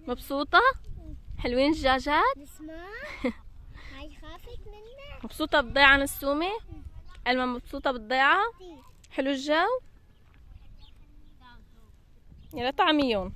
مبسوطة؟ حلوين الدجاجات؟ نسمع. هاي خافت منك. مبسوطة بالضيعة نسومة؟ ألما مبسوطة بالضيعة؟ حلو الجو؟ يلا طعميهم.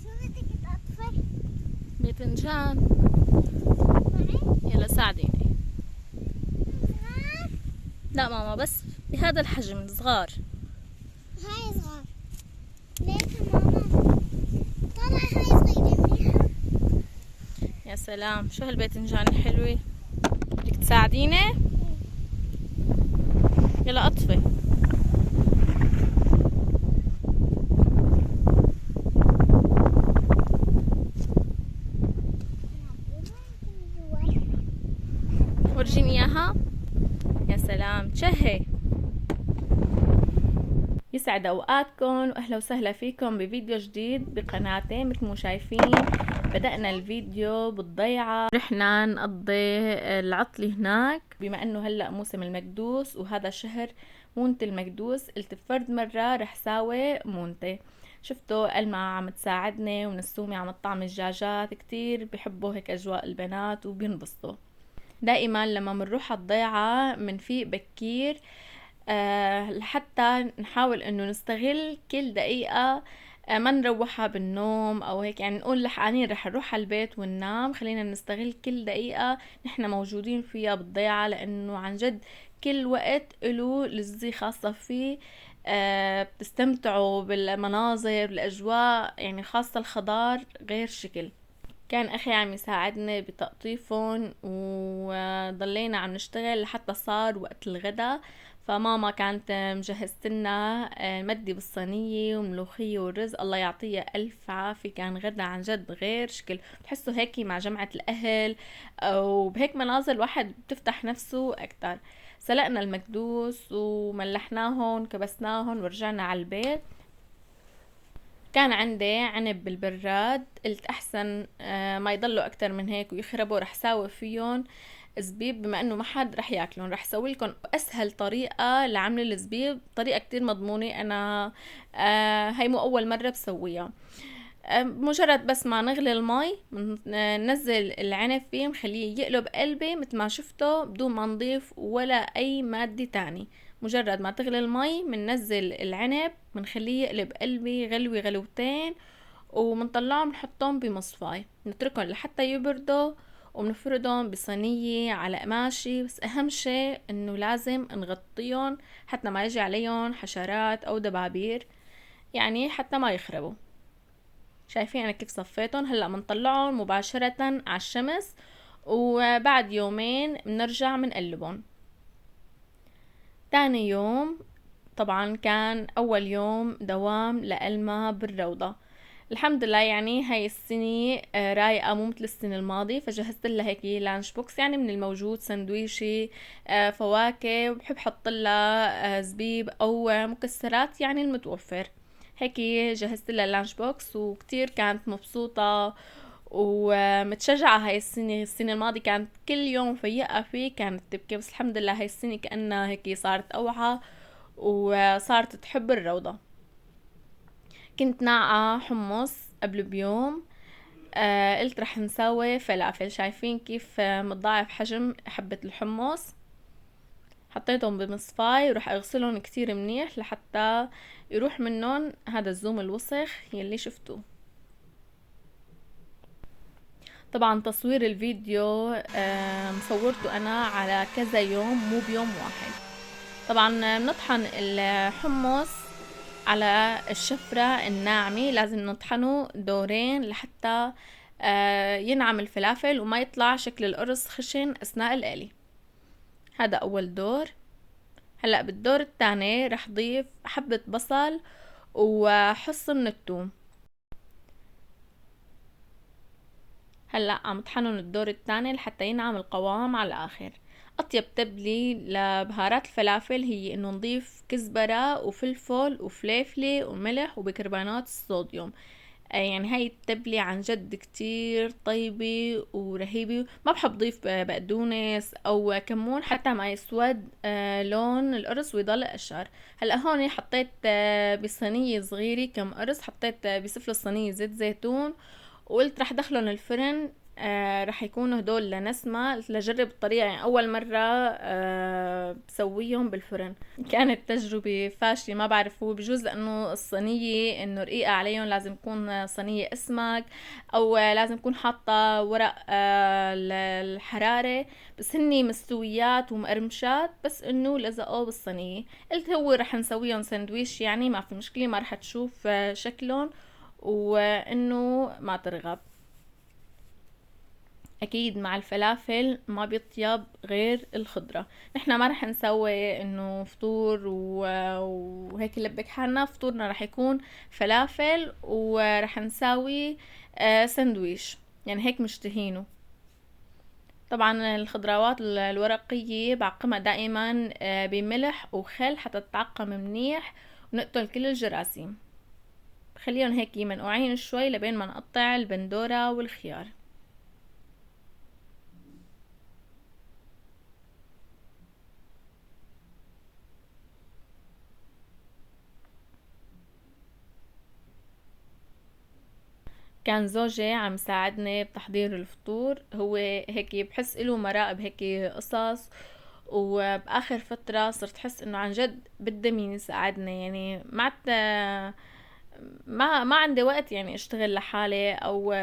شو بدك تقطفي؟ باذنجان. معي؟ يلا ساعديني. صغار؟ لا ماما، بس بهذا الحجم صغار. هاي صغار. ليك ماما. طلع هاي صغيرة منيحة. يا سلام، شو هالباذنجان الحلوة. بدك تساعديني؟ يلا اطفي. ورجيني اياها. يا سلام، تشهي. يسعد اوقاتكم واهلا وسهلا فيكم بفيديو جديد بقناتي. مثل ما شايفين بدأنا الفيديو بالضيعة، رحنا نقضي العطلة هناك بما انه هلأ موسم المكدوس وهذا شهر مونتي المكدوس. قلت بفرد مرة رح ساوي مونتي. شفتوا ألما عم تساعدني ونسومي عم تطعم الدجاجات، كتير بحبوا هيك أجواء البنات وبينبسطوا. دائما لما منروح الضيعة منفيق بكير لحتى نحاول انه نستغل كل دقيقة. ما نروحها بالنوم او هيك، يعني نقول لحقانين رح نروح على البيت وننام. خلينا نستغل كل دقيقة نحن موجودين فيها بالضيعة، لانه عن جد كل وقت له لذة خاصة فيه. بتستمتعوا بالمناظر بالاجواء، يعني خاصة الخضار غير شكل. كان اخي عم يساعدني بتقطيفهم وضلينا عم نشتغل لحتى صار وقت الغدا. فماما كانت مجهزتلنا مدي بالصينية وملوخية ورز، الله يعطيها ألف عافية. كان غدا عن جد غير شكل، بتحسوا هيك مع جمعة الأهل وبهيك مناظر الواحد بتفتح نفسه أكتر. سلقنا المكدوس وملحناهن كبسناهن ورجعنا على البيت. كان عندي عنب بالبراد، قلت احسن ما يضلوا اكتر من هيك ويخربوا، رح ساوي فيهم زبيب. بما انه ما حد رح ياكلهم رح سوي لكم اسهل طريقه لعمل الزبيب، طريقه كتير مضمونه. انا هاي مو اول مره بسويها. مجرد بس ما نغلي المي ننزل العنب فيه، نخليه يقلب قلبي مثل ما شفته بدون ما نضيف ولا اي مادة تاني. مجرد ما تغلي المي مننزل العنب منخليه يقلب قلبي غلوة غلوتين، ومنطلعهم نحطهم بمصفاي نتركهم لحتى يبردوا، وبنفردهم بصينية على قماشي. بس اهم شيء انه لازم نغطيهم حتى ما يجي عليهم حشرات او دبابير، يعني حتى ما يخربوا. شايفين انا كيف صفيتهم؟ هلا منطلعهم مباشرة على الشمس، وبعد يومين بنرجع منقلبهم. تاني يوم طبعا كان اول يوم دوام لألما بالروضة. الحمد لله، يعني هاي السنة رايقة مو مثل السنة الماضية، فجهزت لها هيك لانش بوكس، يعني من الموجود سندويشي فواكه، وبحب حط لها زبيب او مكسرات يعني المتوفر. هيك جهزت لها لانش بوكس وكتير كانت مبسوطة ومتشجعة. هاي السنة الماضية كانت كل يوم فيقة فيه كانت تبكي، بس الحمد لله هاي السنة كأنها هيك صارت أوعى وصارت تحب الروضة. كنت ناقعة حمص قبل بيوم. قلت رح نسوي فلافل. شايفين كيف متضاعف حجم حبة الحمص. حطيتهم بمصفاي ورح اغسلهم كتير منيح لحتى يروح منهم هذا الزوم الوسخ يلي شفتوه. طبعا تصوير الفيديو مصورته انا على كذا يوم مو بيوم واحد. طبعا بنطحن الحمص على الشفرة الناعمة، لازم نطحنه دورين لحتى ينعم الفلافل وما يطلع شكل القرص خشن اثناء القلي. هذا اول دور. هلأ بالدور الثاني رح ضيف حبة بصل وحص من الثوم. هلأ عم طحنن الدور الثاني لحتى ينعم القوام على الآخر. أطيب تبلي لبهارات الفلافل هي إنه نضيف كزبرة وفلفل وفليفلة وملح وبيكربونات الصوديوم. يعني هاي التبلة عن جد كتير طيبة ورهيبة. ما بحب ضيف بقدونس أو كمون حتى ما يسود لون القرص ويضل أشقر. هلأ هون حطيت بصينية صغيرة كم قرص، حطيت بسفل الصينية زيت زيتون، وقلت رح دخلهم الفرن. رح يكونوا هدول لنسمة لجرب الطريقة، يعني أول مرة بسويهم بالفرن. كانت تجربة فاشلة، ما بعرف هو بجوز لأنه الصينية إنه رقيقة عليهم، لازم يكون صينية اسمك أو لازم يكون حاطة ورق الحرارة، بس هني مستويات ومقرمشات بس إنه لزقوا بالصينية. قلت هو رح نسويهم سندويش، يعني ما في مشكلة، ما رح تشوف شكلهم وإنه ما ترغب. اكيد مع الفلافل ما بيطيب غير الخضرة. نحنا ما رح نسوي انه فطور وهيك نلبك حالنا، فطورنا رح يكون فلافل ورح نساوي سندويش، يعني هيك مشتهينه. طبعا الخضروات الورقية بعقمها دائما بملح وخل حتى تتعقم منيح ونقتل كل الجراثيم. خليهم هيك منقوعين شوي لبين ما نقطع البندورة والخيار. كان زوجي عم يساعدني بتحضير الفطور، هو هيك بحس له مراء بهيك قصص، وبآخر فترة صرت حس انه عن جد بده مين يساعدني. يعني ما عندي وقت يعني اشتغل لحالي او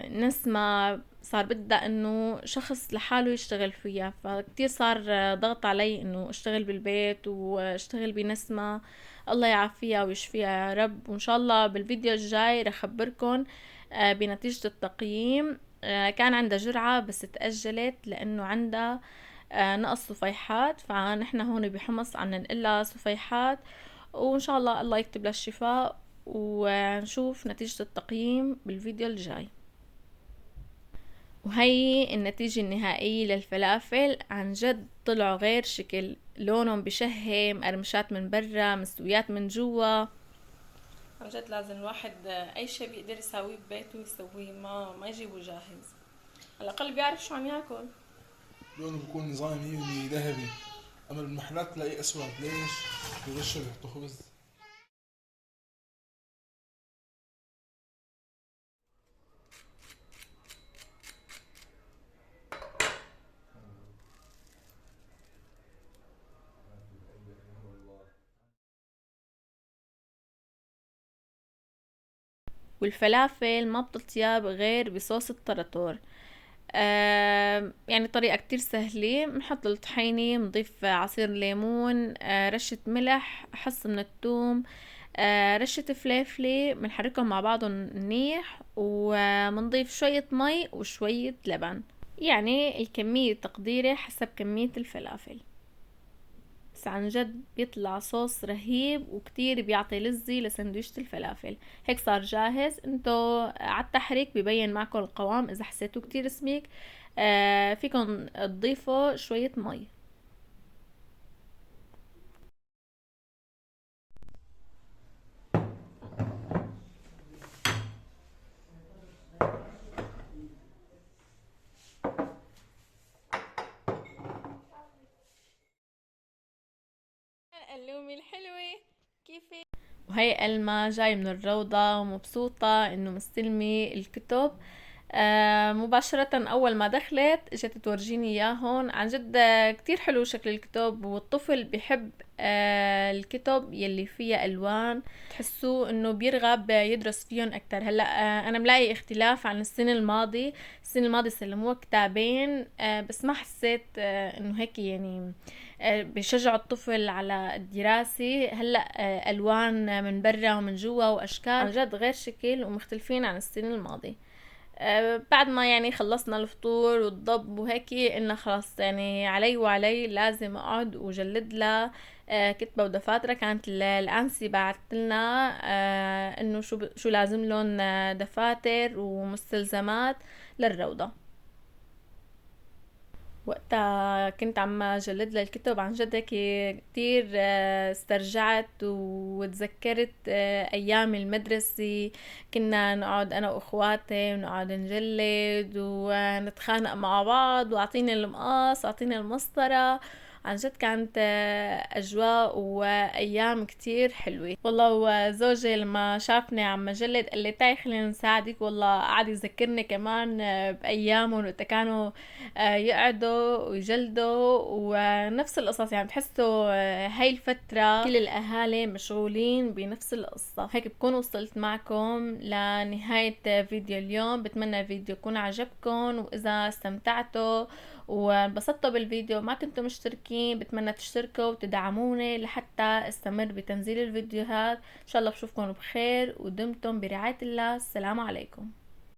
نسمة صار بدها انه شخص لحاله يشتغل فيها، فكتير صار ضغط علي انه اشتغل بالبيت واشتغل بنسمة. الله يعافيها ويشفيها يا رب. وان شاء الله بالفيديو الجاي رح اخبركن بنتيجة التقييم. كان عندها جرعة بس تأجلت لانه عندها نقص صفيحات، فنحن هون بحمص عم ننقلها صفيحات، وان شاء الله الله يكتب لها الشفاء. ونشوف نتيجة التقييم بالفيديو الجاي. وهي النتيجة النهائية للفلافل، عن جد طلعوا غير شكل، لونهم بشهي، مقرمشات من برا مستويات من جوا. عن جد لازم الواحد اي شيء بيقدر يساويه ببيته يسويه، ما يجيبه جاهز، على الاقل بيعرف شو عم ياكل. لونه بيكون نظامي ذهبي، اما بالمحلات تلاقيه اسود. ليش؟ بيغشوا بيحطوا خبز. والفلافل ما بتطيب غير بصوص التراتور. يعني طريقة كتير سهلة. بنحط الطحينة، بنضيف عصير ليمون، رشة ملح، حص من الثوم، رشة فليفلة، بنحركهم مع بعضهم منيح، وبنضيف شوية مي وشوية لبن. يعني الكمية تقديري حسب كمية الفلافل. بس عن جد بيطلع صوص رهيب وكتير بيعطي لذة لسندويشة الفلافل. هيك صار جاهز. انتو على التحريك ببين معكم القوام، اذا حسيتوا كتير سميك فيكم تضيفوا شوية مي. القلومي الحلوة كيفك؟ وهي ألما جاي من الروضة ومبسوطة انه مستلمة الكتب. مباشرة اول ما دخلت اجت تورجيني اياهن. عن جد كتير حلو شكل الكتب، والطفل بيحب الكتب يلي فيها الوان، تحسوه انه بيرغب يدرس فيهم اكتر. هلا انا ملاقي اختلاف عن السنة الماضي. السنة الماضي سلموها كتابين بس ما حسيت انه هيك يعني بيشجعوا الطفل على الدراسة. هلأ ألوان من برا ومن جوا وأشكال عن جد غير شكل ومختلفين عن السنة الماضية. بعد ما يعني خلصنا الفطور والضب وهيك قلنا خلاص يعني علي وعلي لازم اقعد وجلد لها كتبة ودفاترة. كانت الأنسي بعتلنا انه شو لازم لهم دفاتر ومستلزمات للروضة. وقتها كنت عم جلد للكتب عن جد هيك كتير استرجعت وتذكرت ايام المدرسة. كنا نقعد انا واخواتي ونقعد نجلد ونتخانق مع بعض، واعطيني المقص اعطيني المسطرة. عن جد كانت اجواء وايام كتير حلوة والله. وزوجي لما شافني عم جلد قال لي تعي خلينا نساعدك. والله قعد يذكرني كمان بايامهم وقت كانوا يقعدوا ويجلدوا ونفس القصص. يعني بتحسوا هاي الفترة كل الأهالي مشغولين بنفس القصة. هيك بكون وصلت معكم لنهاية فيديو اليوم. بتمنى الفيديو يكون عجبكم، وإذا استمتعتوا وانبسطتوا بالفيديو ما كنتوا مشتركين بتمنى تشتركوا وتدعموني لحتى استمر بتنزيل الفيديوهات. ان شاء الله بشوفكم بخير ودمتم برعاية الله. السلام عليكم.